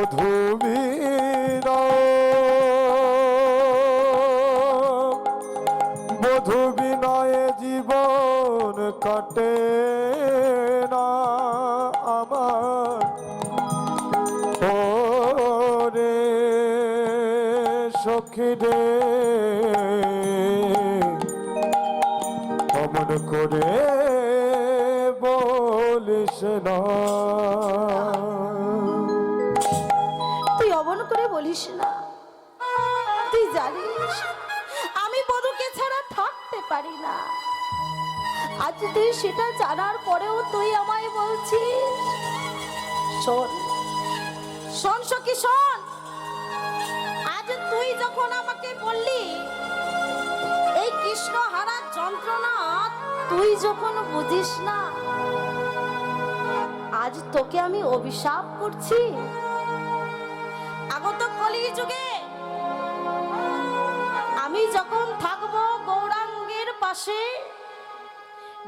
মধু বিনা মধু বিনয়ে জীবন কাটে না আমার ওরে সখী রে অমন করে বলিস না। তুই অমন করে বলিস না। তুই জানিস আমি বধূকে ছাড়া থাকতে পারি না। আজ তুই সেটা জানার পরেও তুই আমায় বলছিস। শোন শোন সখী শোন, আজ তুই যখন আমাকে বললি এই কৃষ্ণ হারার যন্ত্রণা তুই যখন বুঝিস না, আজ তোকে আমি অভিশাপ করছি। আগত কলিযুগে আমি যখন থাকবো গৌরাঙ্গের পাশে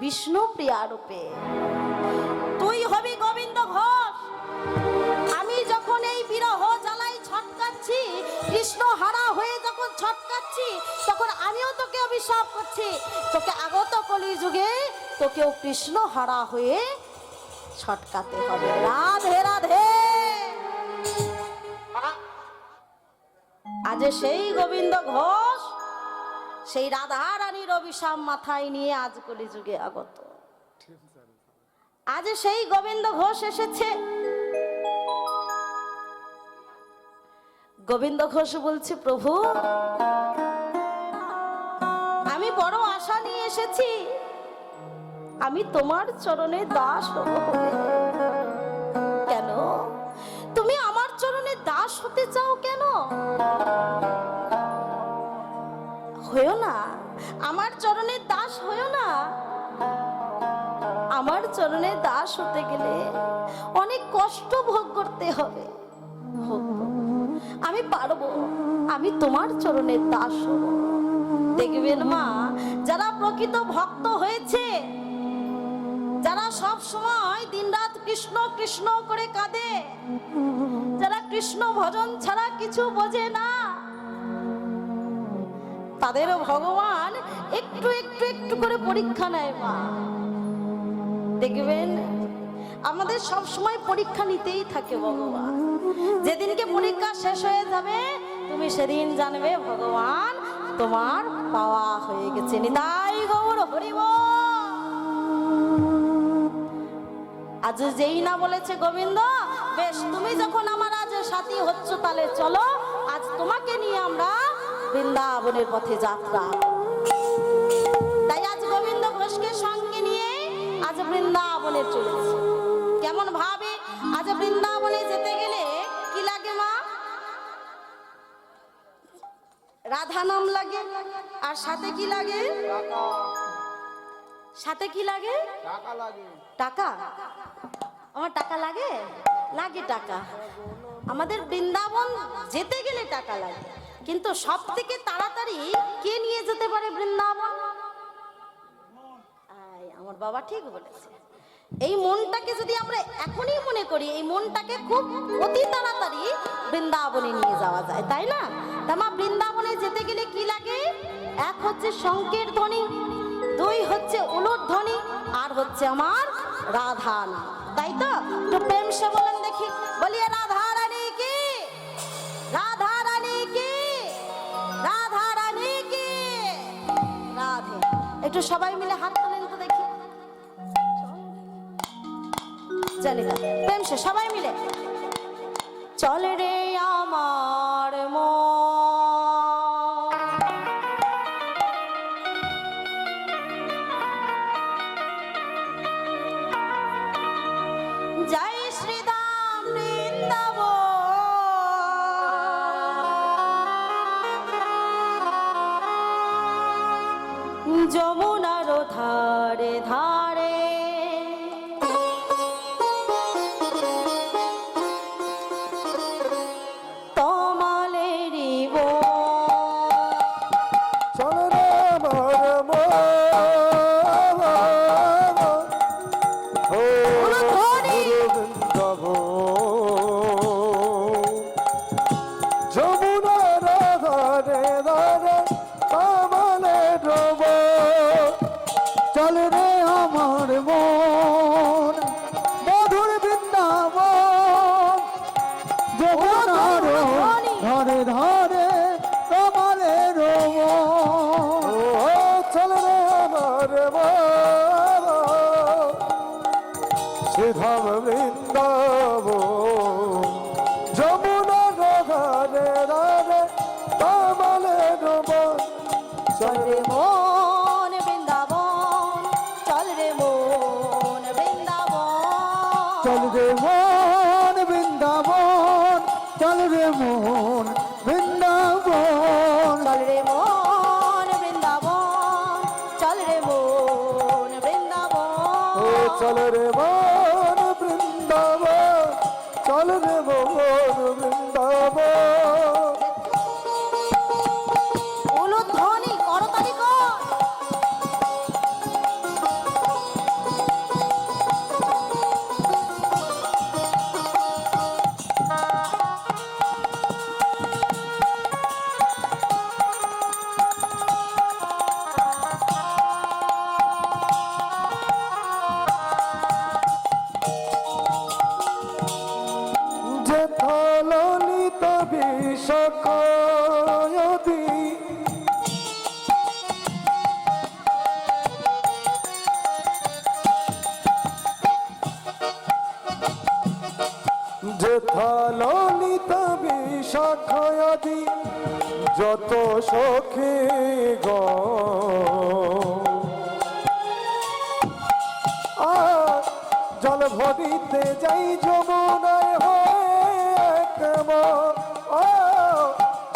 বিষ্ণুপ্রিয়া রূপে, তুই হবি গোবিন্দ ঘোষ। আমি যখন এই বিরহ জ্বালাই ছটকাচ্ছি, কৃষ্ণ হারা হয়ে যখন ছটকাচ্ছি, তখন আমিও তোকে অভিশাপ করছি। তোকে আগত কলিযুগে তোকেও কৃষ্ণ হারা হয়ে ছটকাতে হবে। রাধে রাধে। আজ সেই গোবিন্দ ঘোষ সেই রাধা রানীর অভিশাপ মাথায় নিয়ে আজ কলিযুগে আগত। আজ সেই গোবিন্দ ঘোষ এসেছে। গোবিন্দ ঘোষ বলছে, প্রভু আমি বড় আশা নিয়ে এসেছি, আমি তোমার চরণে দাস হব। কেন তুমি আমার চরণে দাস হতে চাও? কেন হয়েও না, আমার চরণে দাস হয়েও না। আমার চরণে দাস হতে গেলে অনেক কষ্ট ভোগ করতে হবে। আমি পারবো, আমি তোমার চরণের দাস হব। দেখবেন মা, যারা প্রকৃত ভক্ত হয়েছে, যারা সব সময় দিনরাত কৃষ্ণ কৃষ্ণ করে কাঁদে, যারা কৃষ্ণ ভজন ছাড়া কিছু বোঝে না, তাদের ভগবান একটু একটু একটু করে পরীক্ষা নেয় মা। দেখবেন আমাদের সব সময় পরীক্ষা নিতেই থাকে ভগবান। যেদিনকে পরীক্ষা শেষ হয়ে যাবে তুমি সেদিন জানবে ভগবান তোমার পাওয়া হয়ে গেছে। নিতাই গৌর হরি বল। আজ যেই না বলেছে গোবিন্দ, বেশ তুমি যখন আমার আজ সাথী হচ্ছ, তাহলে চলো আজ তোমাকে নিয়ে আমরা বৃন্দাবনের পথে যাত্রা। তাই আজ গোবিন্দ ঘোষকে সঙ্গে নিয়ে আজ বৃন্দাবনে চলেছে। কেমন ভাবে আজ বৃন্দাবনে যেতে গেলে কি লাগে মা? রাধা নাম লাগে, আর সাথে কি লাগে? সাথে কি লাগে? টাকা। আমার টাকা লাগে? লাগে টাকা। আমাদের বৃন্দাবন যেতে গেলে টাকা লাগে, কিন্তু সব থেকে তাড়াতাড়ি কে নিয়ে যেতে পারে বৃন্দাবন? আমার বাবা ঠিক বলেছে। এই মনটাকে যদি আমরা এখনই মনে করি, এই মনটাকে খুব অতি তাড়াতাড়ি বৃন্দাবনে নিয়ে যাওয়া যায়, তাই না? তামা বৃন্দাবনে যেতে গেলে কি লাগে? এক হচ্ছে শঙ্কের ধ্বনি, দুই হচ্ছে উলুর ধ্বনি, আর হচ্ছে আমার রাধা নাম, তাই তো? তো প্রেম সে বলেন দেখি, বলিয়ে রাধা রানী কি, রাধা রানী কি, রাধা রানী কি, রাধে। একটু সবাই মিলে হাত তোলেন তো দেখি, জানি না প্রেম সে সবাই মিলে। চলে রে আমার জয় শ্রীরাম বৃন্দাবন, যমুনার ধারে ধারে যমুনার ধরে ধরে কমলের মন। ও চল রে আমার বাবা শ্রীধাম বৃন্দাবন যমুনার ধারে ধারে কমলের বন। চল রে মন বৃন্দাবন, চল রে মন বৃন্দাবন, চল রে মন বৃন্দাবন, চল রে মন বৃন্দাবন। চল রে মন বৃন্দাবন, চল রে মন বৃন্দাবন। ও চল রে মন বৃন্দাবন চল রে মন বৃন্দাবন। উলুধ্বনি করতালি কর। যেথা ললিত বিষকয়তি যেথা ললিত বিষকয়তি যত সখী গ জল ভরিতে যাই যমুনায় হয়ে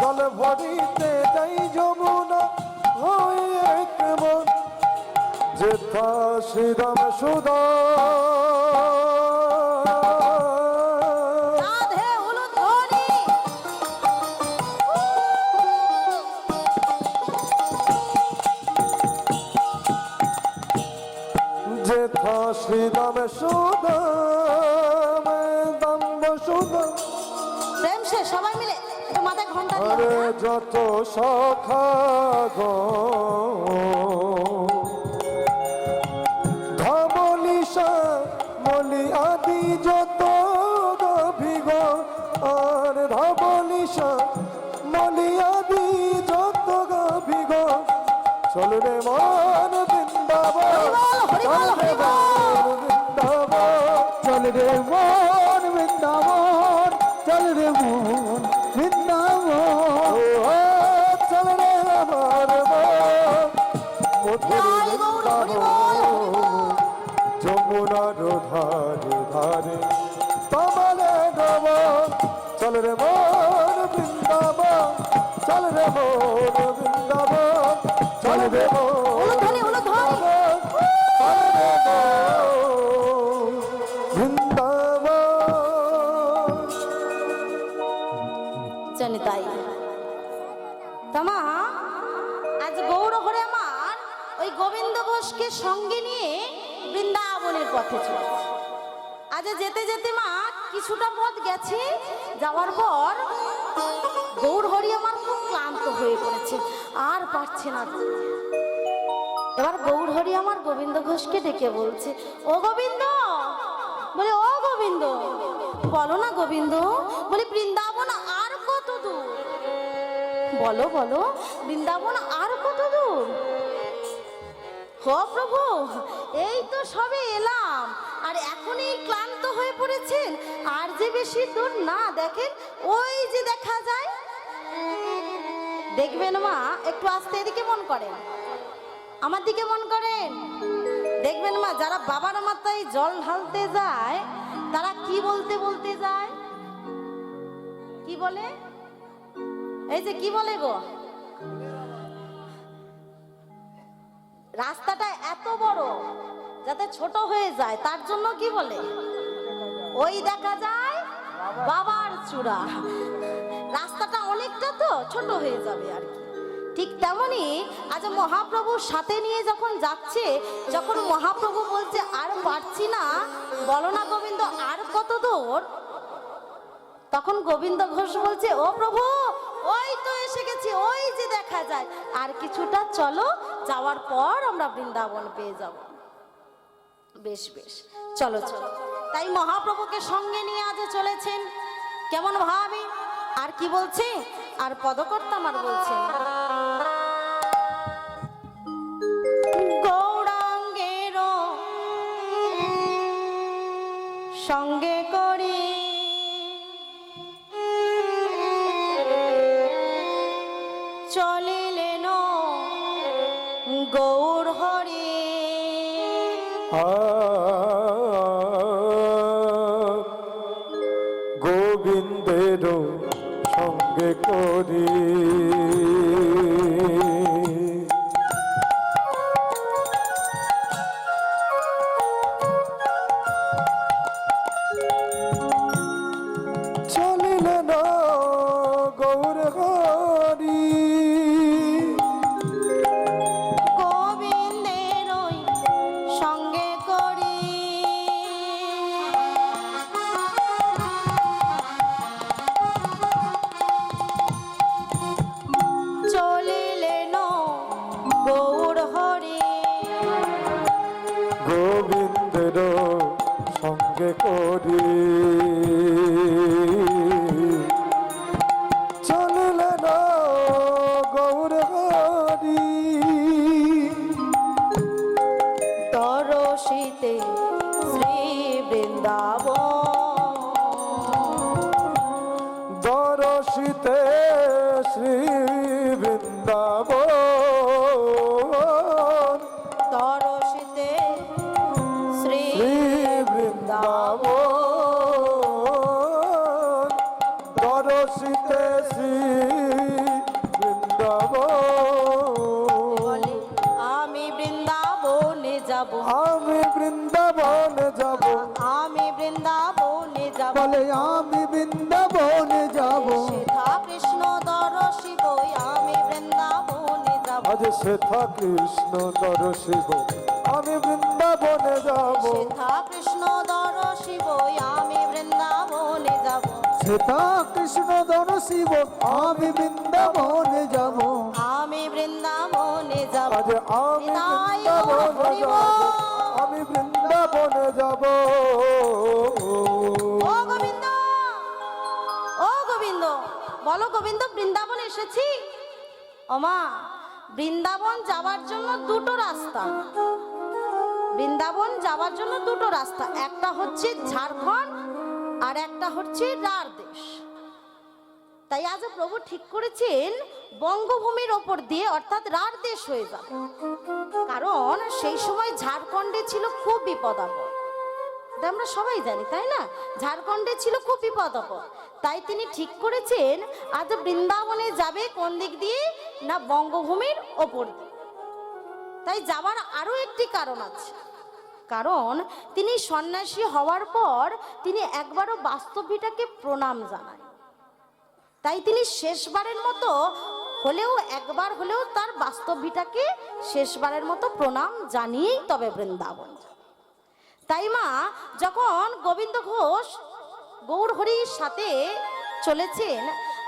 জল ভরিতে যাই যমুনা হয়ে কেমন যেথা শ্রীরাম সুদা রাধে উলুধ্বনি। যেথা শ্রীরাম সুদা দাম্ব সুদা প্রেম সে সবাই মিলে একটু মাথায় ঘন্টা দিয়ে আরে হবে, যত সখা গো ধবলিশা মলি আদি যত গভিগ আর ধবলিশা মলি আদি যত গভিগ চল রে মন বৃন্দাবন চল রে মন বৃন্দাবন। চল রে মন বৃন্দাবন, চল রে মন বৃন্দাবন। ও চল রে আমার মন মধুর জয় গৌর হরি বল, হরি বল। যমুনার ধারে ধারে কমলে নব চল রে মন বৃন্দাবন চল রে মন বৃন্দাবন চল রে মন উলুধ্বনি উলুধ্বনি। চল রে মন বৃন্দাবন। জানি তাই তামা আজ গৌর হরে আমার ওই গোবিন্দ ঘোষকে সঙ্গে নিয়ে বৃন্দাবনের পথে চলেছে। আজ যেতে যেতে মা কিছুটা পথ গেছে, যাওয়ার পর গৌর হরি আমার খুব ক্লান্ত হয়ে পড়েছে, আর পারছে না। এবার গৌর হরি আমার গোবিন্দ ঘোষকে ডেকে বলছে, ও গোবিন্দ, বলে ও গোবিন্দ, বলো না গোবিন্দ, বলে বৃন্দাবন আর কত দূর? বলো বলো বৃন্দাবন আর কত দূর? হো প্রভু, এই তো সবে এলাম, আর এখনই ক্লান্ত হয়ে পড়েছেন, আর যে বেশি দূর না, দেখেন ওই যে দেখা যায়। দেখবেন মা, একটু আস্তে এদিকে মন করেন, আমার দিকে মন করেন। দেখবেন মা, যারা বাবার মাথায় জল ঢালতে যায় তারা কি বলতে বলতে যায়? কি বলে? এই যে কি বলে গো, রাস্তাটা এত বড় যাতে ছোট হয়ে যায় তার জন্য কি বলে? ওই দেখা যায় বাবার চূড়া। রাস্তাটা অনেকটা তো ছোট হয়ে যাবে আর কি। ঠিক তেমনি আজ মহাপ্রভুর সাথে নিয়ে যখন যাচ্ছে, যখন মহাপ্রভু বলছে আর পারছি না, বলো না গোবিন্দ আর কত দূর, তখন গোবিন্দ ঘোষ বলছে, ও প্রভু, ওই তো এসে গেছি, ওই যে দেখা যায়, আর কিছুটা চলো, যাওয়ার পর আমরা বৃন্দাবন পেয়ে যাব। বেশ বেশ, চলো চলো। তাই মহাপ্রভুকে সঙ্গে নিয়ে আজ চলেছেন। কেমন ভাবে আর কি বলছে, আর পদকর্তা আমার বলছে, গৌরাঙ্গের সঙ্গে করি চলিলেন গৌর হরি। গোবিন্দের সঙ্গে করি চলিলেন গৌর হরি। গোবিন্দের সঙ্গে করি চলিলেন গৌর হরি। গোবিন্দের সঙ্গে করি চলিলেন গৌর হরি। দরশিতে শ্রী বৃন্দাবন দরশিতে শ্রী বৃন্দাবন দরশিতে শ্রী শ্রী বৃন্দাবন দরশিতে শ্রী বৃন্দাবন। বলে আমি বৃন্দাবনে যাব, আমি বৃন্দাবনে যাব, আমি বৃন্দাবনে যাব, বলে আমি বৃন্দাবনে যাব। সেথা কৃষ্ণ দর্শিব আমি বৃন্দাবনে যাব, আজ সেথা কৃষ্ণ দর্শিব আমি বৃন্দাবনে যাব। সেথা কৃষ্ণ দর্শিব আমি বৃন্দাবনে যাব, সেথা কৃষ্ণ দর্শিব আমি বৃন্দাবনে যাব। আমি বৃন্দাবনে যাব। আজ আমি নিতাই বৃন্দাবনে হরি যাব, বল। আমি বৃন্দাবনে যাব। ও গোবিন্দ, ও গোবিন্দ, বলো গোবিন্দ বৃন্দাবন এসেছি। ওমা, বৃন্দাবন যাওয়ার জন্য দুটো রাস্তা, বৃন্দাবন যাওয়ার জন্য দুটো রাস্তা, একটা হচ্ছে ঝাড়খণ্ড আর একটা হচ্ছে রাঢ় দেশ। তাই আজ প্রভু ঠিক করেছেন বঙ্গভূমির ওপর দিয়ে অর্থাৎ রাঢ় দেশ হয়ে যাবে, কারণ সেই সময় ঝাড়খণ্ডে ছিল খুব বিপদ আপদ। এটা আমরা সবাই জানি, তাই না? ঝাড়খণ্ডে ছিল খুব বিপদ আপদ, তাই তিনি ঠিক করেছেন আজ বৃন্দাবনে যাবে কোন দিক দিয়ে না, বঙ্গভূমির ওপর দিয়ে। তাই যাওয়ার আরো একটি কারণ আছে, কারণ তিনি সন্ন্যাসী হওয়ার পর তিনি একবারও বাস্তবিটাকে প্রণাম জানায়। তাই তিনি শেষবারের মতো হলেও একবার হলেও তার বাস্তবিটাকে শেষবারের মতো প্রণাম জানিয়েই তবে বৃন্দাবন যাবে। তাই মা যখন গোবিন্দ ঘোষ গৌর হরির সাথে চলেছেন,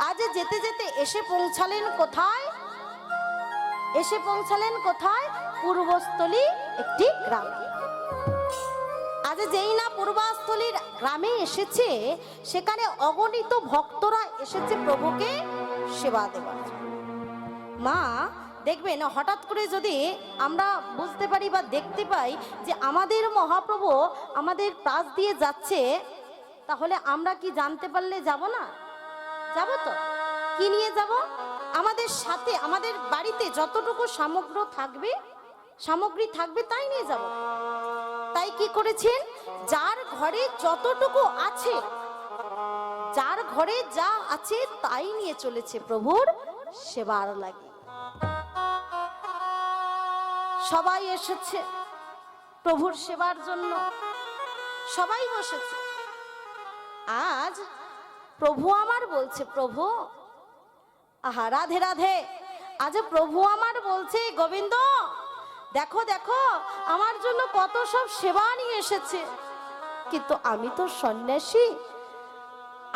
আজ যেতে যেতে এসে পৌঁছালেন কোথায়? এসে পৌঁছালেন কোথায়? পূর্বস্থলী একটি গ্রামে। আজ যেই না পূর্বস্থলীর গ্রামে এসেছে, সেখানে অগণিত ভক্তরা এসেছে প্রভুকে সেবা দেওয়ার জন্য। মা দেখবেন হঠাৎ করে যদি আমরা বুঝতে পারি বা দেখতে পাই যে আমাদের মহাপ্রভু আমাদের পাশ দিয়ে যাচ্ছে, তাহলে আমরা কি জানতে পারলে যাব না? যাব তো। কি নিয়ে যাব? আমাদের সাথে আমাদের বাড়িতে যতটুকু সামগ্রী থাকবে তাই নিয়ে যাব। তাই কি করেছেন, যার ঘরে যতটুকু আছে, যার ঘরে যা আছে তাই নিয়ে চলেছে প্রভুর সেবার লাগে। সবাই এসেছে প্রভুর সেবার জন্য, সবাই বসেছে। আজ প্রভু আমার বলছে, প্রভু আহা রাধে রাধে, আজ প্রভু আমার বলছে গোবিন্দ দেখো দেখো আমার জন্য কত সব সেবা নিয়ে এসেছে, কিন্তু আমি তো সন্ন্যাসী,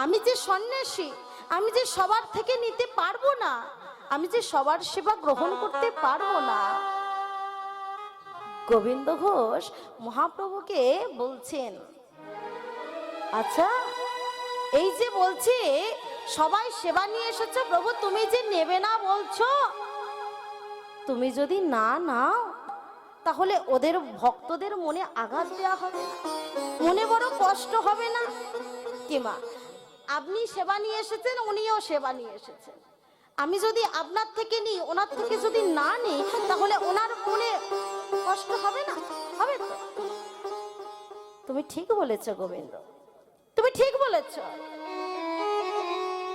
আমি যে সন্ন্যাসী, আমি যে সবার থেকে নিতে পারবো না, আমি যে সবার সেবা গ্রহণ করতে পারবো না। গোবিন্দ ঘোষ মহাপ্রভুকে বলছেন, আচ্ছা এই যে বলছে সবাই সেবা নিয়ে এসেছো প্রভু, তুমি যে নেবে না বলছো, তুমি যদি না নাও তাহলে ওদের ভক্তদের মনে আঘাত দেওয়া হবে, মনে বড় কষ্ট হবে না? কি মা, আপনি সেবা নিয়ে এসেছেন, উনিও সেবা নিয়ে এসেছেন, আমি যদি আপনার থেকে নিই, ওনার থেকে যদি না নিই, তাহলে ওনার মনে কষ্ট হবে না? হবে তো? তুমি ঠিক বলেছো গোবিন্দ, তুমি ঠিক বলেছো।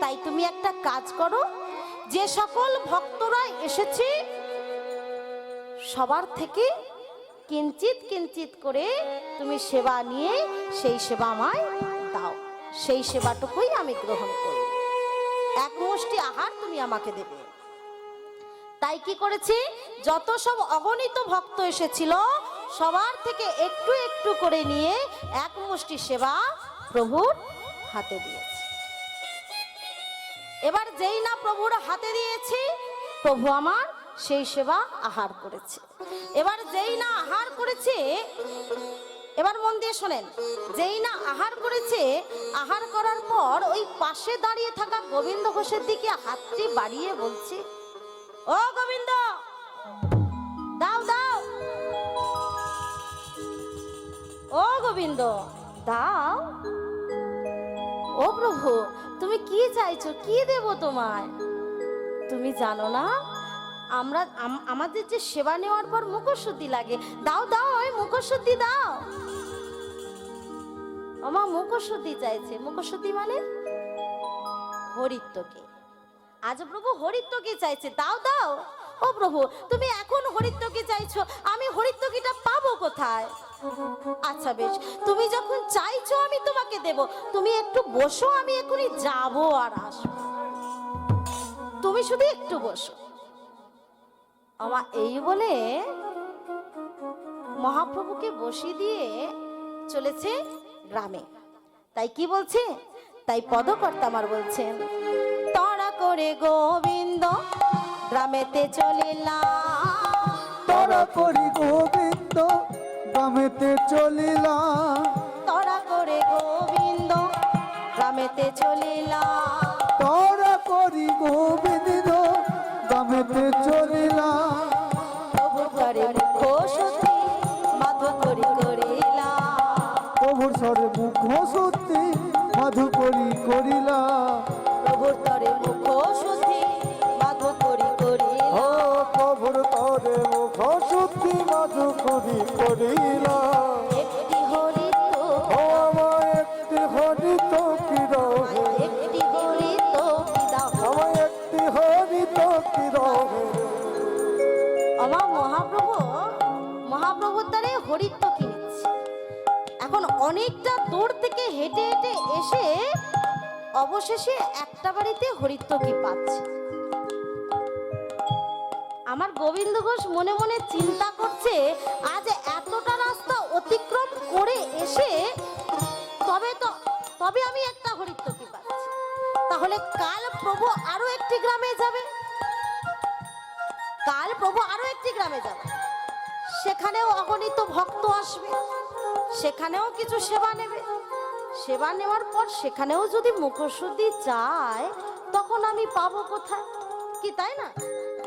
তাই তুমি একটা কাজ করো, যে সকল ভক্তরা এসেছে সবার থেকে কিঞ্চিত কিঞ্চিত করে তুমি সেবা নিয়ে সেই সেবা আমায় দাও, সেই সেবাটুকুই আমি গ্রহণ করব, এক মুষ্টি আহার তুমি আমাকে দেবে। তাই কি করেছে, যত সব অগণিত ভক্ত এসেছিল সবার থেকে একটু একটু করে নিয়ে এক মুষ্টি সেবা প্রভুর হাতে দিয়েছে। এবার যেই না প্রভুর হাতে দিয়েছি, প্রভু আমার সেই সেবা আহার করেছে। এবার যেই না আহার করেছে, এবার মন দিয়ে শোনেন, যেই না আহার করেছে, আহার করার পর ওই পাশে দাঁড়িয়ে থাকা গোবিন্দ ঘোষের দিকে হাতটি বাড়িয়ে বলছে, ও গোবিন্দ, দাও দাও, ও গোবিন্দ দাও। ও প্রভু, তুমি কি চাইছো, কি দেব তোমায়? তুমি জানো না আমাদের যে সেবা নেওয়ার পর মুখশুদ্ধি লাগে, দাও দাও, ওই মুখশুদ্ধি দাও। আমার মুখশুদ্ধি চাইছে। মুখশুদ্ধি মানে হরিত্বকে। আজ প্রভু হরিত্বকে চাইছে, দাও দাও। ও প্রভু, তুমি এখন হরিত্বকে চাইছো, আমি হরিত্বকিটা পাবো কোথায়? আচ্ছা বেশ, তুমি যখন চাইছো আমি তোমাকে দেব, তুমি একটু বসো, আমি এখনই যাবো আর আসবো, তুমি শুধু একটু বসো। আমার এই বলে মহাপ্রভুকে বসিয়ে দিয়ে চলেছে গ্রামে। তাই কি বলছে, তাই পদকর্তা আমার বলছেন, তড়া করে গোবিন্দ গ্রামেতে চলিলা, তড়া করি গোবিন্দ গ্রামেতে চলিলা, তড়া করে গোবিন্দ গ্রামেতে চলিলা, তড়া করি গোবিন্দ গ্রামেতে চলিলা, প্রভু করে মুখ শুদ্ধি মাধু করি করিলা, প্রভুর স্বরে মুখ শুদ্ধি মাধু করি করিলা, প্রভুর তরে মুখ শুদ্ধি মাধু করি করিলা, ও প্রভুর তরে মুখ শুদ্ধি মাধু করি করিলা, একটি হরিত, ও আমার একটি হরিত কি রহে, একটি হরিত কি দাও। আমার একটি হরিত কি রহে। আমার মহাপ্রভুর দ্বারে হরিত্ব কিনেছি। এখন অনেকটা দূর থেকে হেঁটে হেঁটে এসে অবশেষে একটা বাড়িতে হরিত্ব কি পাচ্ছে। আমার গোবিন্দ ঘোষ মনে মনে চিন্তা করছে, আজ এতটা রাস্তা অতিক্রম করে এসে তবে আমি একটা হরিত্ব কি পাচ্ছি, তাহলে কাল প্রভু আরো একটি গ্রামে যাবে, কাল প্রভু আরো একটি গ্রামে যাবে, সেখানেও অগণিত ভক্ত আসবে, সেখানেও কিছু সেবা নেবে, সেবা নেওয়ার পর সেখানেও যদি মুখশুদ্ধি চায়, তখন আমি পাবো কোথায়? কি তাই না?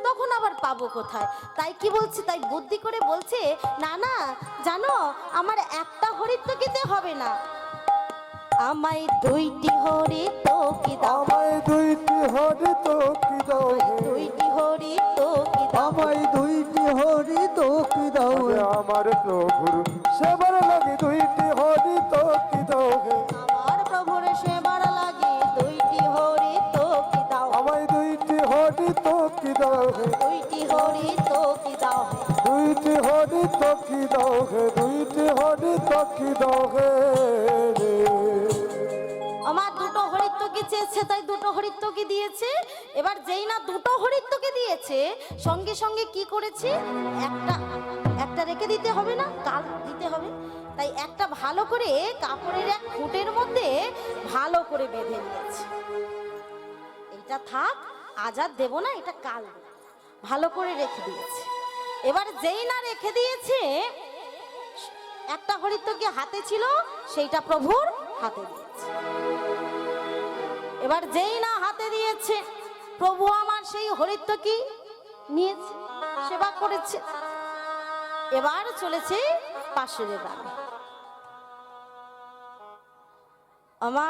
তখন আবার পাবো কোথায়? তাই কি বলছে, তাই বুদ্ধি করে বলছে, না না, জানো আমার একটা হরিত্ব কিতে হবে না, আমায় দুইটি হরিত্ব কি দাও, আমায় দুইটি হরিত কি দাও হে, দুইটি হরিত্ব কি দাও, আমায় দুইটি হরিত কি দাও, ওরে আমার প্রভুর সেবার লাগে দুইটি হরিত কি দাও হে, আমার প্রভুর সেবার লাগে দুইটি হরিত্ব কি দাও, আমায় দুইটি হরিত কি দাও হে, দুইটি হরিত্ব কি দাও, দুইটি হরিত কি দাও হে, দুইটি হরিত কি দাও হে রে। আমার দুটো হরিত্বকে চেয়েছে, তাই দুটো হরিত্বকে দিয়েছে। এবার যেই না দুটো হরিত্বকে দিয়েছে, সঙ্গে সঙ্গে কি করেছে, একটা রেখে দিতে হবে না, কাল দিতে হবে, তাই একটা ভালো করে কাপড়ের এক খুঁটের মধ্যে ভালো করে বেঁধে নিয়েছে। এটা থাক, আজ আর দেবো না, এটা কাল দেব, ভালো করে রেখে দিয়েছে। এবার যেই না রেখে দিয়েছে, একটা হরিত্ব কি হাতে ছিল, সেইটা প্রভুর হাতে দিয়েছে। এবার যেই না হাতে দিয়েছে, প্রভু আমার সেই হরিত্ব কি নিয়েছে, সেবা করেছে। এবার চলেছে পাশের গ্রামে। আমা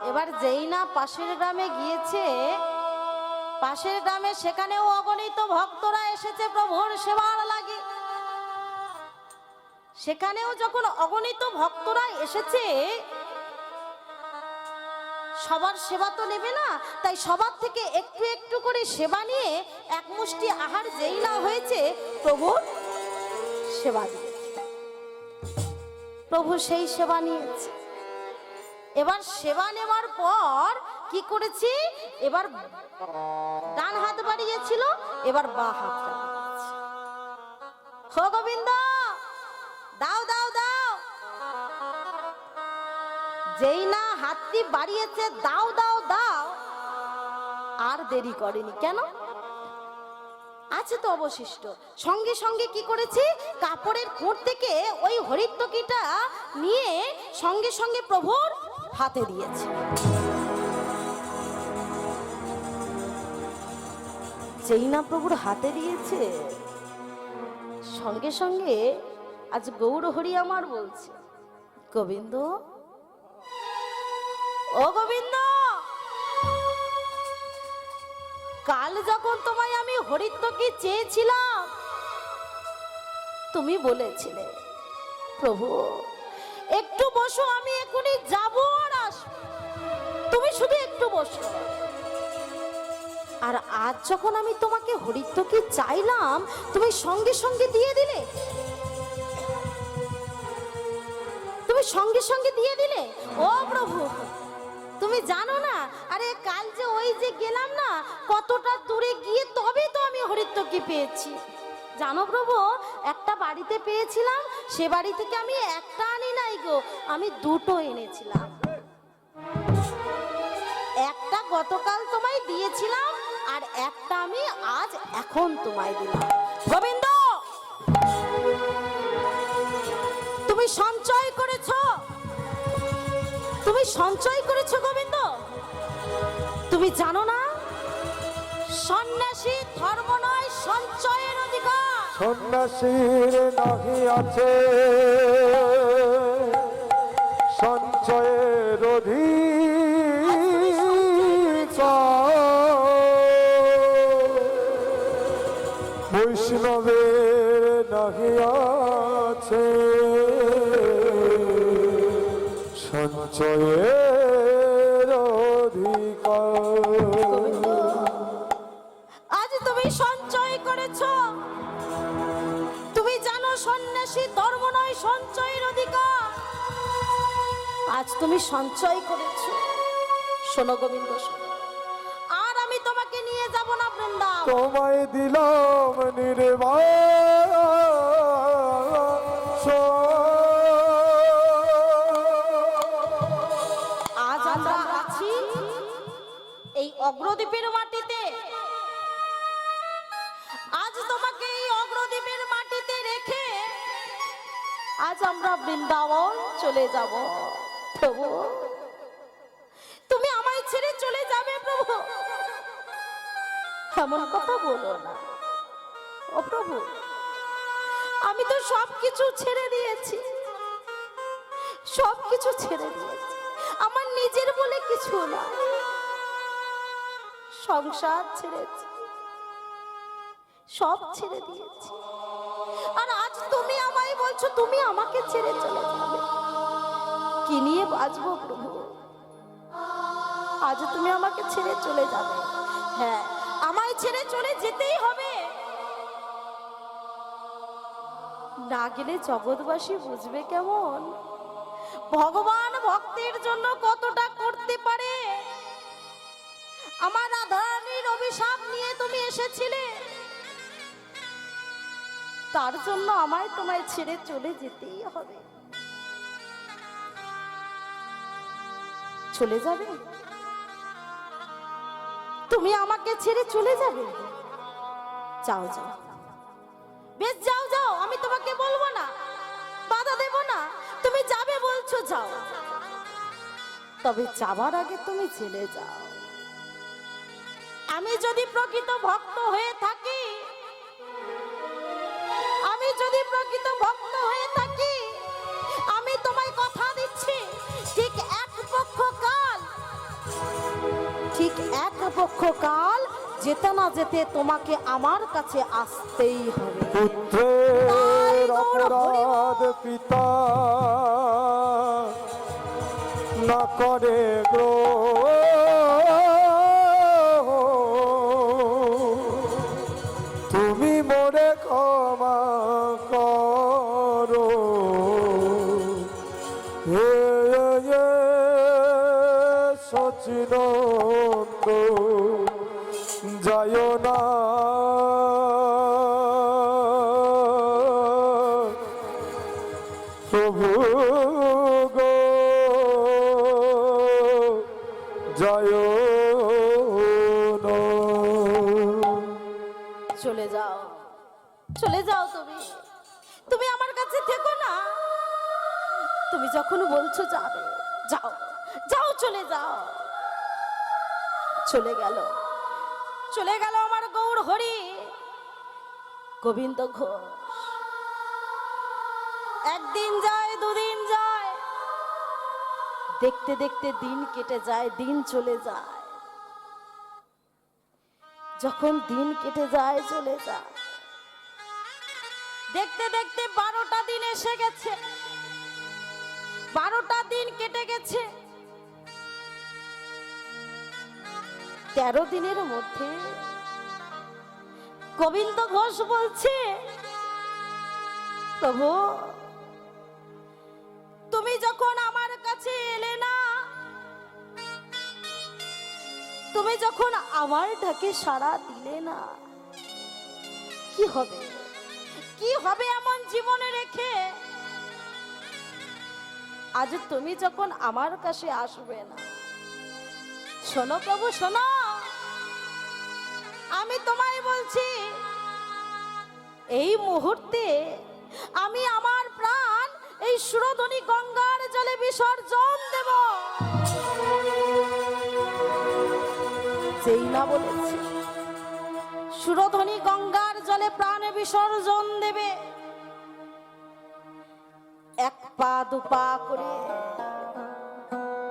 এবার যেই না পাশের গ্রামে গিয়েছে, পাশের গ্রামে সেখানেও অগণিত ভক্তরা এসেছে প্রভুর সেবার লাগে। সেখানেও যখন অগণিত ভক্তরা এসেছে, সবার সেবা তো নেবে না, তাই সবার থেকে একটু একটু করে সেবা নিয়ে এক মুষ্টি আহার যেই না হয়েছে, প্রভুর সেবা দিয়েছে। প্রভু সেই সেবা নিয়েছে। এবার সেবা নেওয়ার পর কি করেছি, এবার ডান হাত বাড়িয়েছিল, এবার বাঁ হাতটা বাড়িয়েছে। হো গোবিন্দ, দাও দাও দাও। যেই না হাতটি বাড়িয়েছে দাও দাও দাও, আর দেরি করেনি। কেন? আছে তো অবশিষ্ট। সঙ্গে সঙ্গে কি করেছি, কাপড়ের কোট থেকে ওই হরিত্বকিটা নিয়ে সঙ্গে সঙ্গে প্রভুর হাতে দিয়েছে। যেই না প্রভুর হাতে দিয়েছে, সঙ্গে সঙ্গে আজ গৌর হরি আমার বলছে, গোবিন্দ, ও গোবিন্দ, কাল যখন তোমায় আমি হরিত্বকে চেয়েছিলাম, তুমি বলেছিলে প্রভু একটু বসো, আমি এখনই যাবো আর আসবো, তুমি শুধু একটু বসো। আর আজ যখন আমি তোমাকে হরিত্বকে চাইলাম, তুমি সঙ্গে সঙ্গে দিয়ে দিলে, তুমি সঙ্গে সঙ্গে দিয়ে দিলে। ও প্রভু, তুমি জানো না, আরে কাল যে ওই যে গেলাম না, কতটা দূরে গিয়ে তবে তো আমি হরিত্বকে পেয়েছি। জানো প্রভু, একটা বাড়িতে পেয়েছিলাম, সে বাড়ি থেকে আমি একটা আনি নাই গো, আমি দুটো এনেছিলাম। একটা গতকাল তোমায় দিয়েছিলাম, আর একটা আমি আজ এখন তোমায় দিলাম। গোবিন্দ, তুমি সঞ্চয় করেছো, তুমি সঞ্চয় করেছো গোবিন্দ। তুমি জানো না, সন্ন্যাসী ধর্ম নয়, সঞ্চয়ের অধিকার। সন্ন্যাসীর নাহি আছে সঞ্চয়ের অধিকার, বৈষ্ণবের নাহি আছে সঞ্চয়ের অধিকার। আজ তুমি সঞ্চয় করেছো, তুমি জানো সন্ন্যাসী ধর্ম নয়, সঞ্চয়ের অধিকার। আজ তুমি সঞ্চয় করেছো। শোনো গোবিন্দ, শোনো, আর আমি তোমাকে নিয়ে যাব না বৃন্দাবন। তোমায় দিলাম নির্বাস, আজ আমরা আছি এই অগ্রদ্বীপের মাটিতে। আজ তোমাকে এই অগ্রদ্বীপের মাটিতে রেখে আজ আমরা বৃন্দাবন চলে যাব। প্রভু, তুমি আমায় ছেড়ে চলে যাবে প্রভু, এমন কথা বলো না। ও প্রভু, আমি তো সবকিছু ছেড়ে দিয়েছি, সবকিছু ছেড়ে দিয়েছি। আমার নিজের বলে কিছু না, সংসার ছেড়েছি, সব ছেড়ে দিয়েছি। আর আজ তুমি আমায় বলছো তুমি আমাকে ছেড়ে চলে যাবে। কি নিয়ে বাঁচবো প্রভু? আজ তুমি আমাকে ছেড়ে চলে যাবে। হ্যাঁ, আমায় ছেড়ে চলে যেতেই হবে। না গেলে জগৎবাসী বুঝবে কেমন ভগবান ভক্তের জন্য কতটা করতে পারে। আমার রাধারানীর অভিশাপ নিয়ে তুমি এসেছিলে, তার জন্য আমায় তোমায় ছেড়ে চলে যেতেই হবে। চলে যাবে? তুমি আমাকে ছেড়ে চলে যাবে? যাও যাও, বেশ যাও যাও, আমি তোমাকে বলবো না, বাধা দেব না। তুমি যাবে বলছো, যাও। তবে যাবার আগে তুমি চলে যাও। আমি যদি প্রকৃত ভক্ত হয়ে থাকি, আমি যদি প্রকৃত ভক্ত হয়ে থাকি, আমি তোমায় কথা দিচ্ছি, ঠিক এক পক্ষ কাল যেতে না যেতে তোমাকে আমার কাছে আসতেই হবে। পুত্রের অপরাধ পিতা না করে গ্রহ, তুমি মোরে ক্ষমা করো। হে সচিনন্দ যায় না, প্রভু গো যায় না। চলে যাও, চলে যাও, তুমি আমার কাছে থেকো না। তুমি যখন বলছো যাবে, যাও যাও, চলে যাও। চলে গেল আমার গৌর হরি গোবিন্দ ঘোষ। একদিন যায়, দুদিন যায়, দেখতে দেখতে দিন কেটে যায়, দিন চলে যায়। যখন দিন কেটে যায়, চলে যায়, দেখতে দেখতে 12টা দিন এসে গেছে, 12টা দিন কেটে গেছে। 13 দিনের মধ্যে গোবিন্দ ঘোষ বলছে, প্রভু তুমি যখন আমার কাছে এলে না, তুমি যখন আমার ডাকে সাড়া দিলে না, কি হবে, কি হবে এমন জীবনে রেখে? আজ তুমি যখন আমার কাছে আসবে না, শোনো প্রভু শোনো, আমি তোমায় বলছি, এই মুহূর্তে আমি আমার প্রাণ এই সুরধনী গঙ্গার জলে বিসর্জন দেব। যেই না বলেছি সুরধনী গঙ্গার জলে প্রাণ বিসর্জন দেবে, এক পা দুপা করে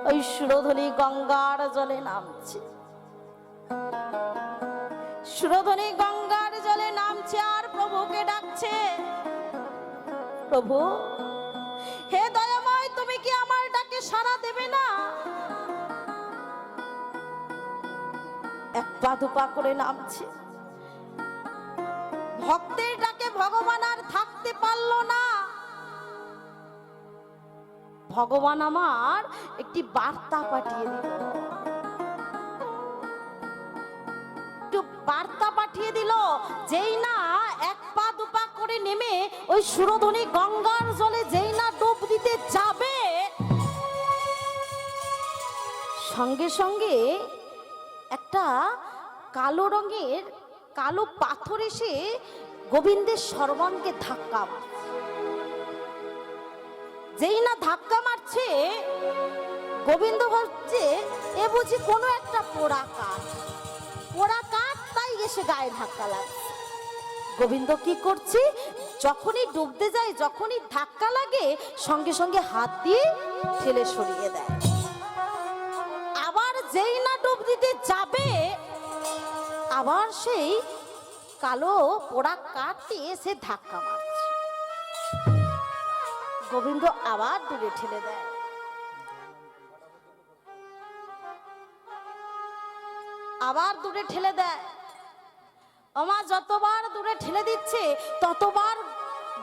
ওই সুরধনী গঙ্গার জলে নামছে, সুরধনী গঙ্গার জলে নামছে, আর প্রভুকে ডাকছে, প্রভু হে দয়াময়, তুমি কি আমার ডাকে সাড়া দেবে না? এক পা দুপা করে নামছে। ভক্তের ডাকে ভগবান আর থাকতে পারলো না। ভগবান আমার একটি বার্তা পাঠিয়ে দিল, বার্তা পাঠিয়ে দিল, যেই না এক পা দুপা করে নেমে ওই সুরধনী গঙ্গার জলে যেই না ডুব দিতে যাবে, সঙ্গে সঙ্গে একটা কালো রঙের কালো পাথর এসে গোবিন্দের সর্বাঙ্গে ধাক্কা মারছে। যেই না ধাক্কা মারছে, গোবিন্দ ভাবছে এ বুঝি কোনো একটা পোড়া কাঠ, তাই এসে গায়ে ধাক্কা লাগছে। গোবিন্দ কি করছে, যখনই ডুবতে যায়, যখনই ধাক্কা লাগে, সঙ্গে সঙ্গে হাত দিয়ে ঠেলে সরিয়ে দেয়। আবার যেই না ডুব দিতে যাবে, আবার সেই কালো পোড়া কাঠটি এসে ধাক্কা মারছে। গোবিন্দ আবার দূরে ঠেলে দেয়, আবার দূরে ঠেলে দেয়। ওমা যতবার দূরে ঠেলে দিচ্ছে, ততবার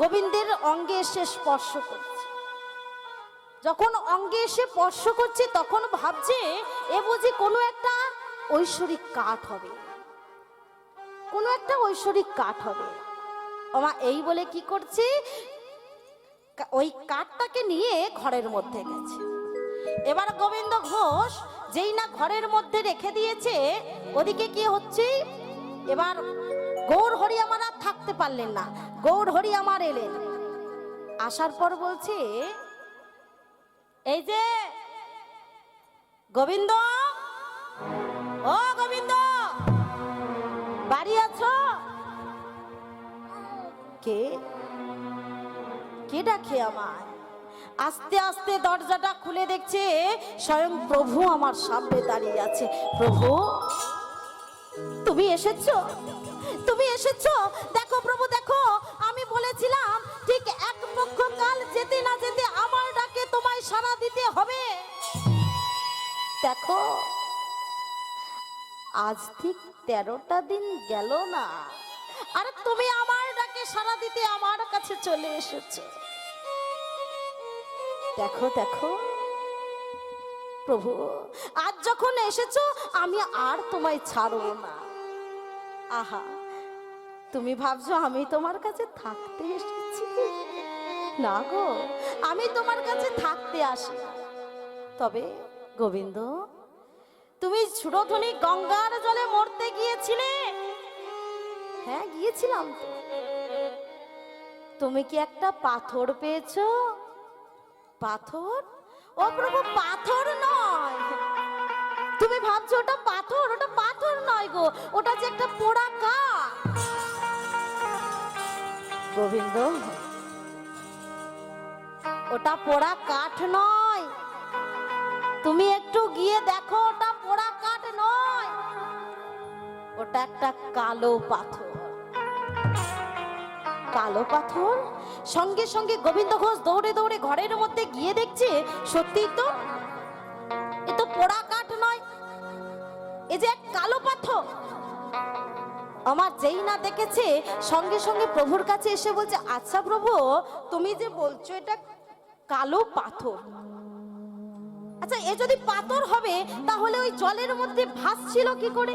গোবিন্দের অঙ্গে এসে স্পর্শ করছে। যখন অঙ্গে এসে স্পর্শ করছে, তখন ভাবছে এ বুঝি কোনো একটা ঐশ্বরিক কাঠ হবে, কোনো একটা ঐশ্বরিক কাঠ হবে। ওমা এই বলে কি করছে, ওই কাঠটাকে নিয়ে ঘরের মধ্যে গেছে। এবার গোবিন্দ ঘোষ যেই না ঘরের মধ্যে রেখে দিয়েছে, ওদিকে কি হচ্ছে, এবার গৌর হরি আমার আর থাকতে পারলেন না, গৌর হরি আমার এলেন। আসার পর বলছে, এই যে গোবিন্দ, ও গোবিন্দ, বাড়ি আছো? কে কে ডাকে আমায়? আস্তে আস্তে দরজাটা খুলে দেখছে স্বয়ং প্রভু আমার সামনে দাঁড়িয়ে আছে। প্রভু, তুমি এসেছো? তুমি এসেছো? দেখো প্রভু, দেখো, আমি বলেছিলাম ঠিক এক পক্ষ কাল যেতে না যেতে আমার ডাকে তোমায় সাড়া দিতে হবে। দেখো, আজ ঠিক 13টা দিন গেল না, আর তুমি আমার ডাকে সাড়া দিতে আমার কাছে চলে এসেছো। দেখো দেখো প্রভু, আজ যখন এসেছো আমি আর তোমায় ছাড়বো না। আহা, তুমি ভাবছো আমি তোমার কাছে থাকতে এসেছি? না গো, আমি তোমার কাছে থাকতে আসি। তবে গোবিন্দ, তুমি সুরধনী গঙ্গার জলে মরতে গিয়েছিলে। হ্যাঁ, গিয়েছিলাম তো। তুমি কি একটা পাথর পেয়েছো? পাথর? ও প্রভু, পাথর নয়। তুমি ভাবছো ওটা পাথর? ওটা পাথর নয় গো, ওটা যে একটা পোড়া কাঠ। গোবিন্দ, ওটা পোড়া কাঠ নয়। তুমি একটু গিয়ে দেখো, ওটা পোড়া কাঠ নয়, ওটা একটা কালো পাথর। কালো পাথর? সঙ্গে সঙ্গে গোবিন্দ ঘোষ দৌড়ে দৌড়ে ঘরের মধ্যে গিয়ে দেখছে সত্যি তো, এ তো পোড়া কাঠ নয়, এ যে এক কালো পাথর। আমার যেই না দেখেছে সঙ্গে সঙ্গে প্রভুর কাছে এসে বলছে, আচ্ছা প্রভু, তুমি যে বলছো এটা কালো পাথর, আচ্ছা এ যদি পাথর হবে তাহলে ওই জলের মধ্যে ভাসছিল কি করে?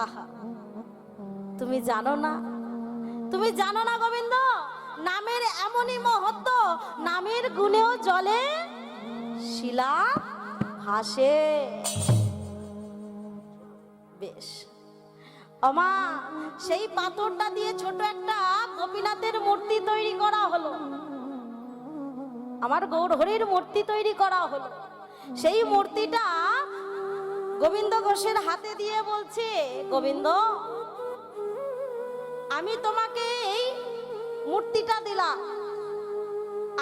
আহা, তুমি জানো না, তুমি জানো না গোবিন্দ, নামের এমনই মহত্ব, নামের গুণেও জলে শিলা ভাসে। বেশ, আমা সেই পাথরটা দিয়ে ছোট একটা গোপীনাথের মূর্তি তৈরি করা হলো, আমার গৌর হরির মূর্তি তৈরি করা হলো। সেই মূর্তিটা গোবিন্দ ঘোষের হাতে দিয়ে বলছে, গোবিন্দ, আমি তোমাকে এই মূর্তিটা দিলাম,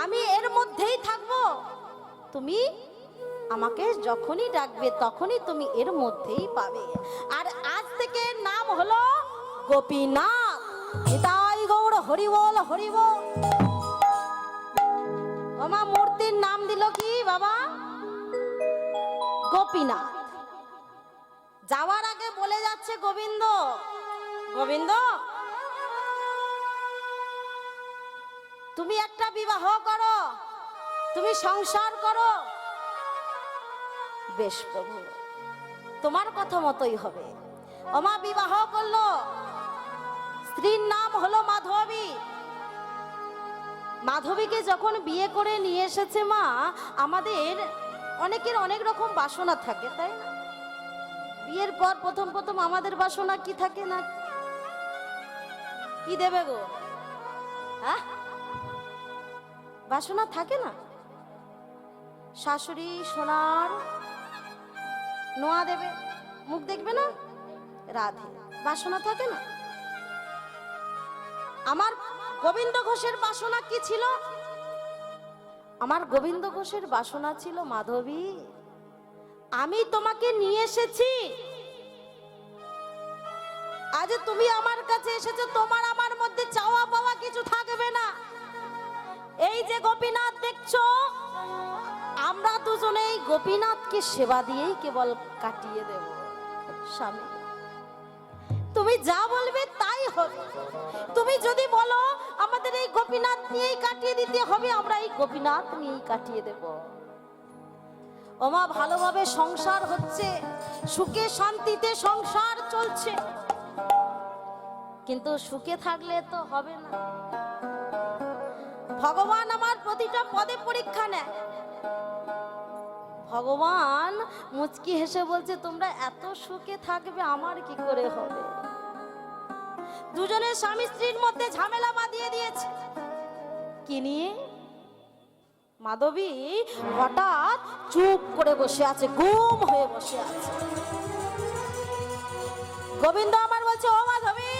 আমি এর মধ্যেই থাকবো, তুমি আমাকে যখনই ডাকবে তখনই তুমি এর মধ্যেই পাবে। আর আজ থেকে নাম হলো গোপীনাথ। নিতাই গৌর হরি বল, হরি বল। আমার মূর্তির নাম দিল কি বাবা? গোপীনাথ। যাওয়ার আগে বলে যাচ্ছে, গোবিন্দ, গোবিন্দ, তুমি একটা বিবাহ করো, তুমি সংসার করো। বেশ প্রভু, তোমার কথা মতোই হবে। ওমা বিবাহ করলো, স্ত্রীর নাম হলো মাধবী। মাধবীকে যখন বিয়ে করে নিয়ে এসেছে মা, আমাদের অনেকের অনেক রকম বাসনা থাকে, তাই না? বিয়ের পর প্রথম প্রথম আমাদের বাসনা কি থাকে না? কি দেবে গো? হ্যাঁ, বাসনা থাকে না? শাশুড়ি সোনার নোয়া দেবে, মুখ দেখবে না, রাধে, বাসনা থাকে না? আমার গোবিন্দ ঘোষের বাসনা কি ছিল? আমার গোবিন্দ ঘোষের বাসনা ছিল, মাধবী, আমি তোমাকে নিয়ে এসেছি, আজ তুমি আমার কাছে এসেছো, তোমার আমার মধ্যে চাওয়া পাওয়া কিছু থাকবে না। এই যে গোপীনাথ দেখছো, আমরা দুজনেই গোপীনাথকে সেবা দিয়েই কেবল কাটিয়ে দেব। স্বামী, তুমি যা বলবে তাই হবে। তুমি যদি বলো আমাদের এই গোপীনাথ নিয়েই কাটিয়ে দিতে হবে, আমরা এই গোপীনাথ নিয়েই কাটিয়ে দেব। ওমা ভালোভাবে সংসার হচ্ছে, সুখে শান্তিতে সংসার চলছে, কিন্তু সুখে থাকলে তো হবে না। ভগবান আমার প্রতিটা পদে পরীক্ষা নেয়। ভগবান মুচকি হেসে বলছে, তোমরা এত সুখে থাকবে, আমার কি করে হবে? দুজনের স্বামী স্ত্রীর মধ্যে ঝামেলা বাঁধিয়ে দিয়েছে। কি নিয়ে? মাধবী হঠাৎ চুপ করে বসে আছে, গুম হয়ে বসে আছে। গোবিন্দ আমার বলছে, ও মাধবী,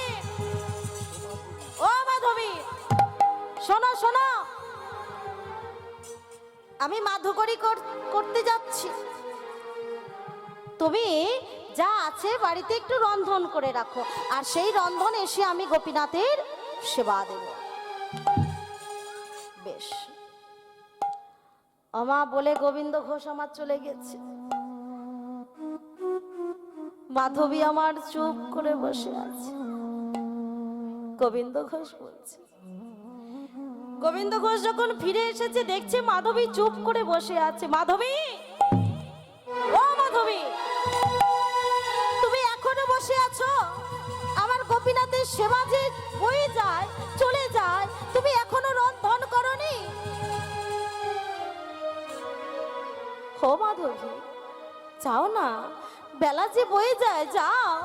ও মাধবী, শোনো শোনো, আমি মাধুকরী করতে যাচ্ছি, তুমি যা আছে বাড়িতে একটু রন্ধন করে রাখো, আর সেই রন্ধন এসে আমি গোপীনাথের সেবা দেব। বেশ, আমা বলে গোবিন্দ ঘোষ আমার চলে গেছে। মাধবী আমার চুপ করে বসে আছে। গোবিন্দ ঘোষ বলছে, গোবিন্দ ঘোষ যখন ফিরে এসেছে দেখছে মাধবী চুপ করে বসে আছে। মাধবী, ও মাধবী, তুমি এখনো বসে আছো? আমার গোপীনাথের সেবা যে হয়ে যায়, চলে যায়, তুমি এখনো রন্ধন করনি? ও মাধবী, যাও না, বেলা যে বয়ে যায়, যাও।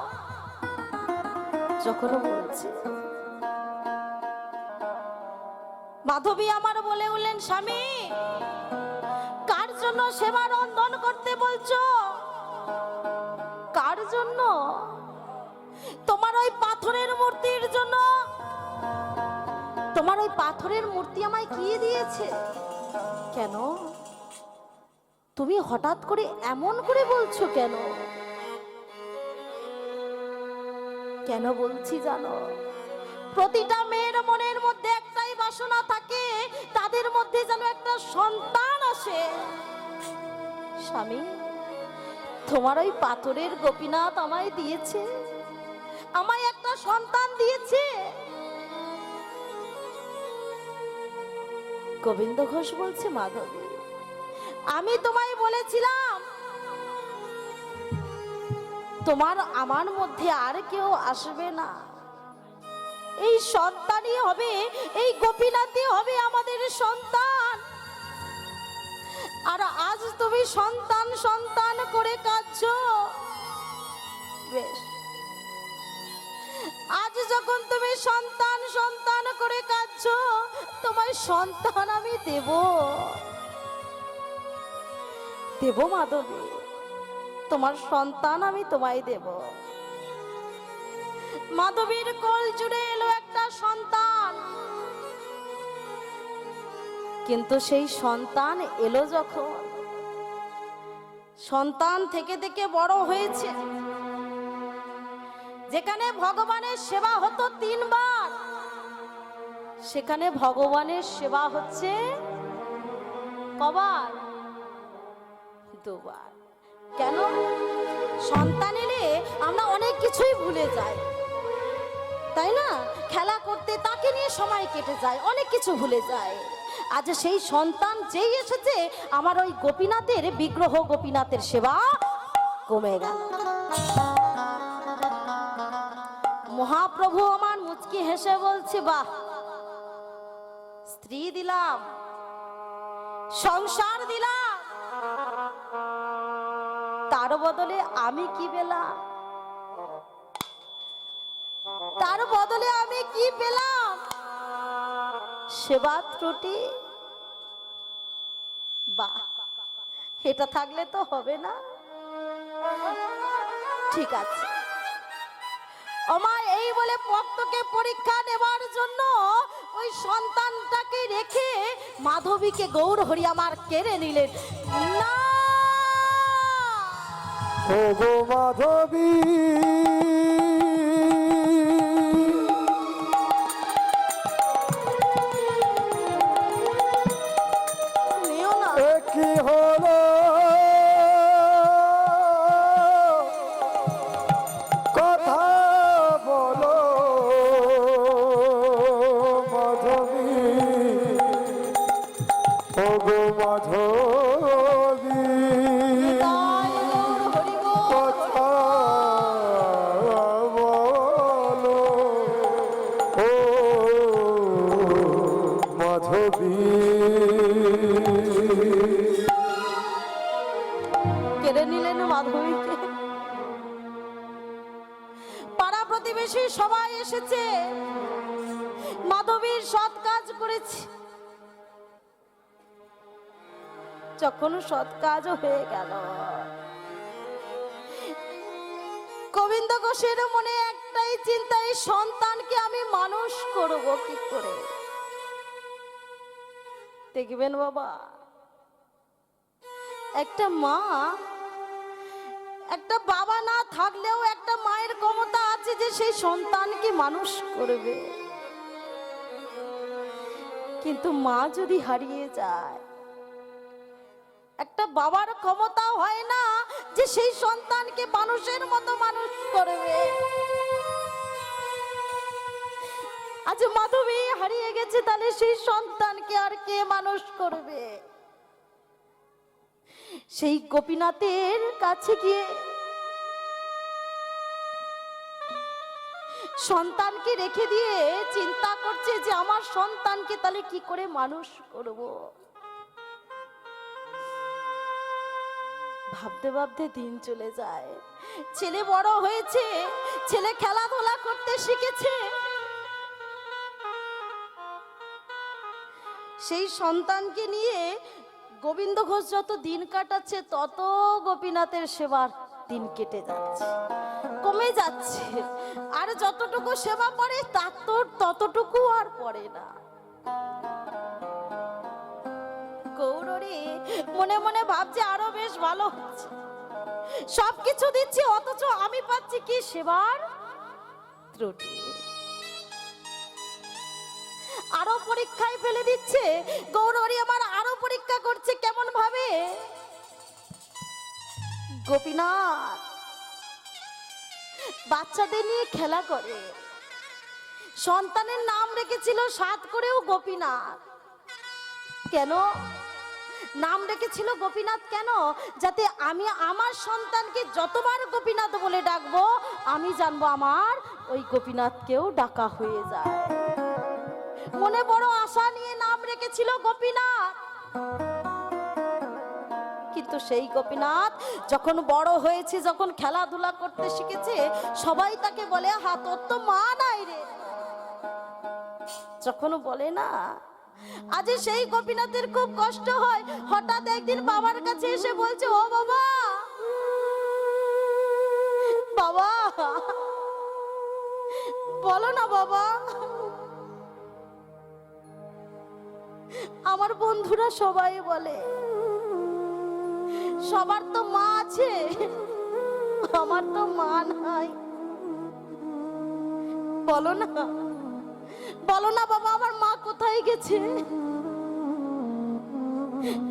যখন বলছে, মাধবী আমার বলে উঠলেন, স্বামী, কার জন্য সেবা রন্ধন করতে বলছো? কার জন্য? তোমার ওই পাথরের মূর্তির জন্য। তোমার ওই পাথরের মূর্তি আমায় কি দিয়েছে? কেন তুমি হঠাৎ করে এমন করে বলছো? কেন কেন বলছি জানো? প্রতিটা মেয়ের মনের মধ্যে একটাই বাসনা থাকে, তাদের মধ্যে যেন একটা সন্তান আসে। স্বামী, তোমার ওই পাথরের গোপীনাথ আমায় দিয়েছে, আমায় একটা সন্তান দিয়েছে। গোবিন্দ ঘোষ বলছে, মাধবী, আমি তোমায় বলেছিলাম তোমার আমার মধ্যে আর কেউ আসবে না, এই সন্তানই হবে, এই গোপীনাথই হবে আমাদের সন্তান। আর আজ তুমি সন্তান সন্তান করে কাঁদছো। বেশ, আজ যখন তুমি সন্তান সন্তান করে কাঁদছো, তোমার সন্তান আমি দেব, দেব মাধবী, তোমার সন্তান আমি তোমায় দেব। মাধবীর কোল জুড়ে এলো একটা সন্তান, কিন্তু সেই সন্তান এলো যখন, সন্তান থেকে থেকে বড় হয়েছে। যেখানে ভগবানের সেবা হতো 3 বার, সেখানে ভগবানের সেবা হচ্ছে কবার? 2 বার। কেন? সন্তান এলে আমরা অনেক কিছুই ভুলে যাই, তাই না? খেলা করতে তাকে নিয়ে সময় কেটে যায়, অনেক কিছু ভুলে যায়। আজ সেই সন্তান যেই এসেছে, আমার ওই গোপীনাথের বিগ্রহ, গোপীনাথের সেবা কমে গেল। মহাপ্রভু আমার মুচকি হেসে বলছে, বাহ, স্ত্রী দিলাম, সংসার দিলাম, তার বদলে আমি কি পেলাম? তার বদলে আমি কি পেলাম? সেবা ত্রুটি। বাহ, এটা থাকলে তো হবে না। ঠিক আছে, আমার এই বলে ভক্তকে পরীক্ষা নেবার জন্য ওই সন্তানটাকে রেখে মাধবীকে গৌর হরি আমার কেড়ে নিলেন। না, ও গো মাধবী, নিও না। কি হলো কথা বলো মাধবী, ও গো মাধবী, তাই গৌর হরি গো। কথা বলো ও মাধবী। কেড়ে নিলেন মাধবীকে। পাড়া প্রতিবেশী সবাই এসেছে, মাধবীর সৎ কাজ করেছে, যখন সৎ কাজও হয়ে গেল, গোবিন্দ ঘোষের মনে একটাই চিন্তা, এই সন্তানকে আমি মানুষ করব কি করে। দেখবেন বাবা, একটা মা, একটা বাবা না থাকলেও একটা মায়ের ক্ষমতা আছে যে সেই সন্তানকে মানুষ করবে। কিন্তু মা যদি হারিয়ে যায়, একটা বাবার ক্ষমতা হয় না যে সেই সন্তানকে মানুষের মতো মানুষ করবে। আজ মাধবী হারিয়ে গেছে, তাহলে সেই সন্তানকে আর কে মানুষ করবে? সেই গোপীনাথের কাছে গিয়ে সন্তানকে রেখে দিয়ে চিন্তা করছে যে আমার সন্তানকে তাহলে কি করে মানুষ করব। ভাবতে ভাবতে দিন চলে যায়, ছেলে বড় হয়েছে, ছেলে খেলাধুলা করতে শিখেছে। সেই সন্তানকে নিয়ে গোবিন্দ ঘোষ যত দিন কাটাচ্ছে, তত গোপীনাথের সেবার দিন কেটে যাচ্ছে, কমে যাচ্ছে। আর যতটুকু সেবা করে তার তো ততটুকু আর পড়ে না। গৌরী মনে মনে ভাবছে আরো বেশ ভালো হচ্ছে, সবকিছু দিচ্ছি, অথচ আমি পাচ্ছি কি সেবার ত্রুটি। আরো পরীক্ষায় ফেলে দিচ্ছে গৌরী, আমার আরো পরীক্ষা করছে। কেমন ভাবে? গোপীনাথ বাচ্চাদের নিয়ে খেলা করে, সন্তানের নাম রেখেছিল সাত করেও গোপীনাথ। কেন নাম রেখেছিল গোপীনাথ? কেন? যাতে আমি আমার সন্তানকে যতবার গোপীনাথ বলে ডাকবো, আমি জানবো আমার ওই গোপীনাথকেও ডাকা হয়ে যায়। মনে বড় আশা নিয়ে নাম রেখেছিল গোপীনাথ। কিন্তু সেই গোপীনাথ যখন বড় হয়েছে, যখন খেলাধুলা করতে শিখেছে, সবাই তাকে বলে, হা তোর তো মা নাই রে। যখন বলে না, আজ সেই গোপীনাথের খুব কষ্ট হয়। হঠাৎ একদিন বাবার কাছে এসে বলছে, ও বাবা, বাবা বলো না বাবা, আমার বন্ধুরা সবাই বলে সবার তো মা আছে, আমার তো মা নাই। বলো না, বলো না বাবা, আমার মা কোথায় গেছে?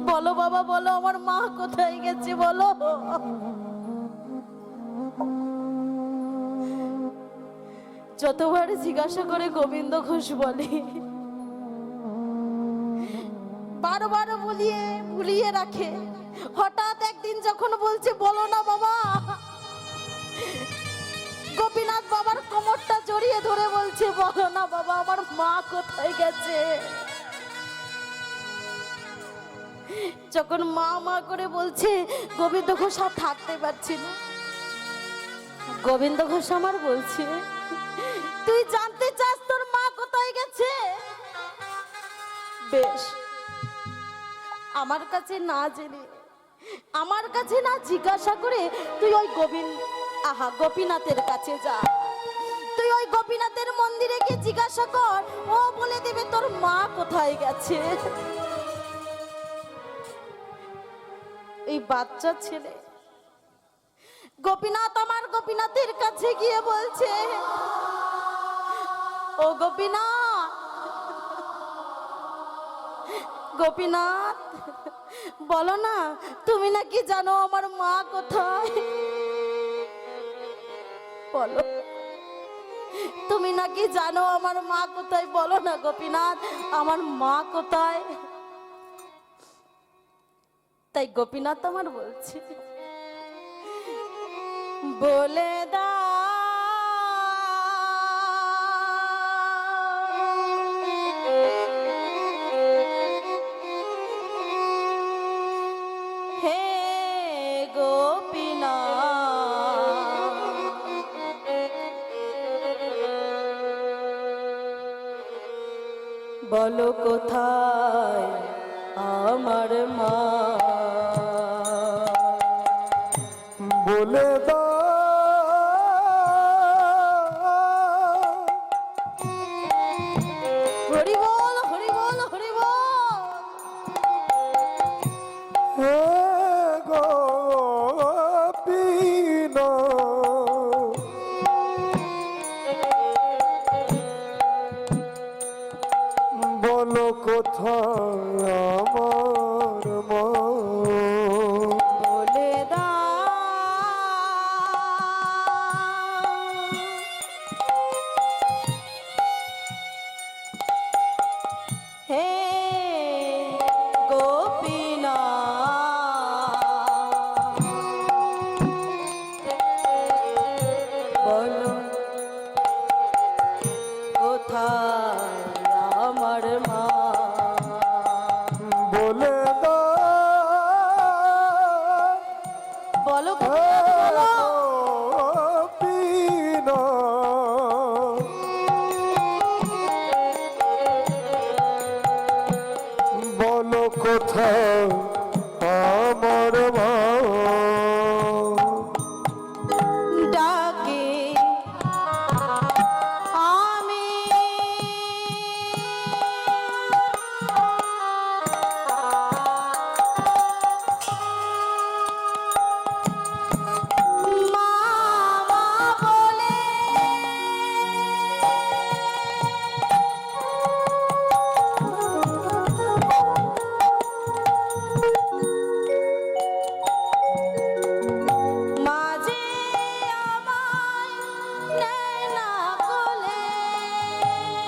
বলো বাবা, বলো আমার মা কোথায় গেছে, বলো। যতবার জিজ্ঞাসা করে গোবিন্দ ঘোষ বলে, বারবার ভুলিয়ে রাখে। হঠাৎ একদিন যখন বলছে বলো না বাবা, গোপীনাথ বাবার কোমরটা জড়িয়ে ধরে বলছে, বলো না বাবা, আমার মা কোথায় গেছে? যখন মা মা করে বলছে, গোবিন্দ ঘোষ আর থাকতে পারছি না। গোবিন্দ ঘোষ আমার বলছে, তুই জানতে চাস তোর মা কোথায় গেছে? বেশ, আমার কাছে না জেনে, আমার কাছে না জিজ্ঞাসা করে তুই ওই গোপীনাথের কাছে যা। তুই ওই গোপীনাথের মন্দিরে গিয়ে জিজ্ঞাসা কর, ও বলে দেবে তোর মা কোথায় গেছে। এই বাচ্চা ছেলে গোপীনাথ আমার গোপীনাথের কাছে গিয়ে বলছে, ও গোপীনাথ, গোপীনাথ বলো না, তুমি নাকি জানো আমার মা কোথায়? বলো, তুমি নাকি জানো আমার মা কোথায়? বলো না গোপীনাথ, আমার মা কোথায়? তাই গোপীনাথ আমার বলছে, বলে দা হে গোপীনাথ, বলো কোথায় আমার মা? বলে দাও হরি বল হরি বল হরি বল। হে গোপীনা বলো কোথায় আমার মা বলে দাও হে গোপীনা বলো কোথায় আমার মা। বলে দাও বলো হে বলো গোপীনা বলো কোথায় আমার মা ডাকে আমি মামা বলে মাঝে আমায় নেয় না কোলে।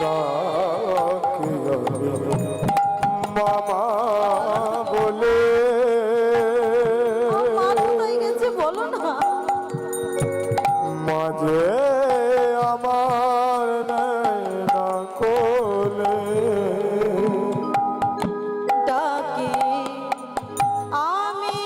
ডাকি আমি মামা বলে আমার কোথায় গেছে বলো না। মাঝে আমার নয়না কোলে ডাকে আমি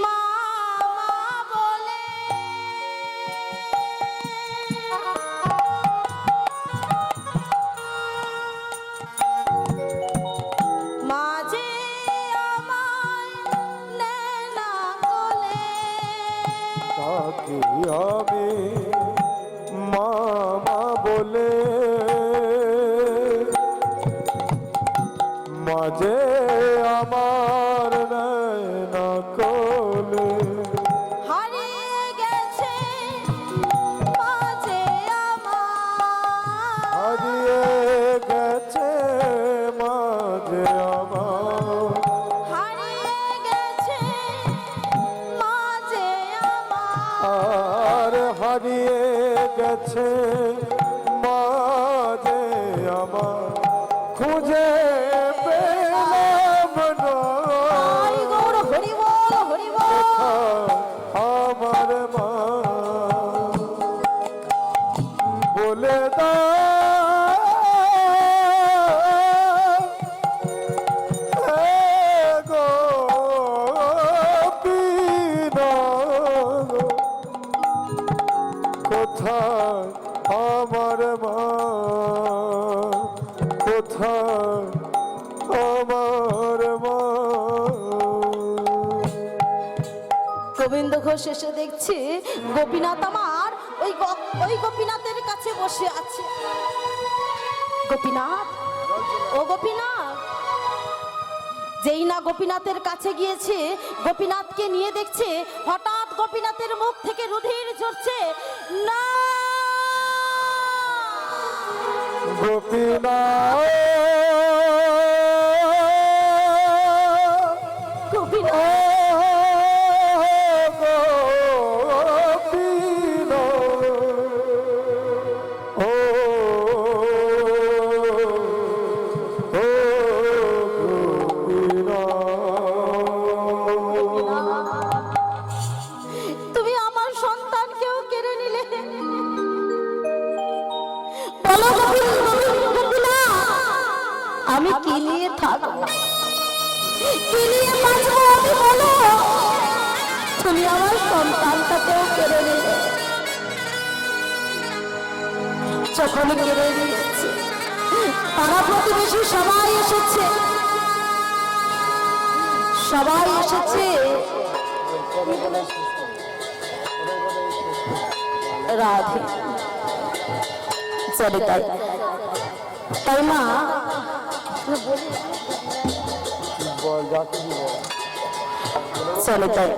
মামা বলে মাঝে আমায় নেয় না কোলে। ডাকি আমি মামা বলে মাঝে আমার নয়না কোলে হারিয়ে গেছে মাঝে আমার হারিয়ে গেছে মাঝে আমার হারিয়ে গেছে মাঝে আমার আর হারিয়ে গেছে মাঝে আমার খুঁজে পেলাম না আই গৌর হরি বল হরি বল। আমার মা বলে দাও হে গোপীনা কোথায় আমার মা কোথায় আমার মা গোবিন্দ ঘোষ এসে দেখছি গোপীনাথ আমার ওই গোপীনাথের কাছে বসে আছে। গোপীনাথ ও গোপীনাথ যেই না গোপীনাথের কাছে গিয়েছে গোপীনাথকে নিয়ে দেখছে হঠাৎ গোপীনাথের মুখ থেকে রুধির ঝরছে না। গোপীনা গোপীনাথ গোপীনা ও গোপীনা তুমি আমার সন্তানকেও কেড়ে নিলে। বলো গোপীনাথ, আমি কি নিয়ে থাকবো কি নিয়ে বাঁচবো আমি বলো। তুমি আমার সন্তানটাকেও কেড়ে নিলে। যখন কেড়ে নিয়েছি পাড়া প্রতিবেশী সবাই এসেছে, সবাই এসেছে রাধে। চলে তাই তাই মা চলে তাই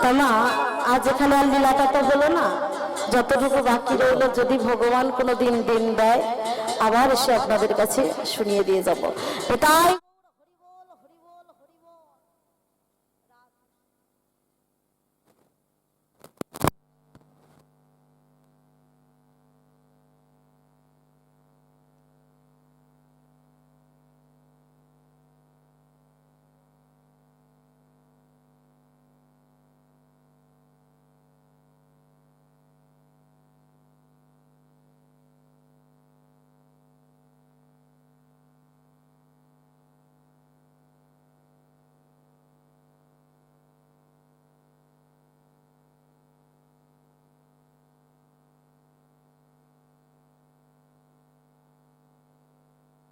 তাই মা আজ এখানে আর লীলাটা তো হলো না, যতটুকু বাকি রইল যদি ভগবান কোনো দিন দেয় আবার এসে আপনাদের কাছে শুনিয়ে দিয়ে যাব। এটাই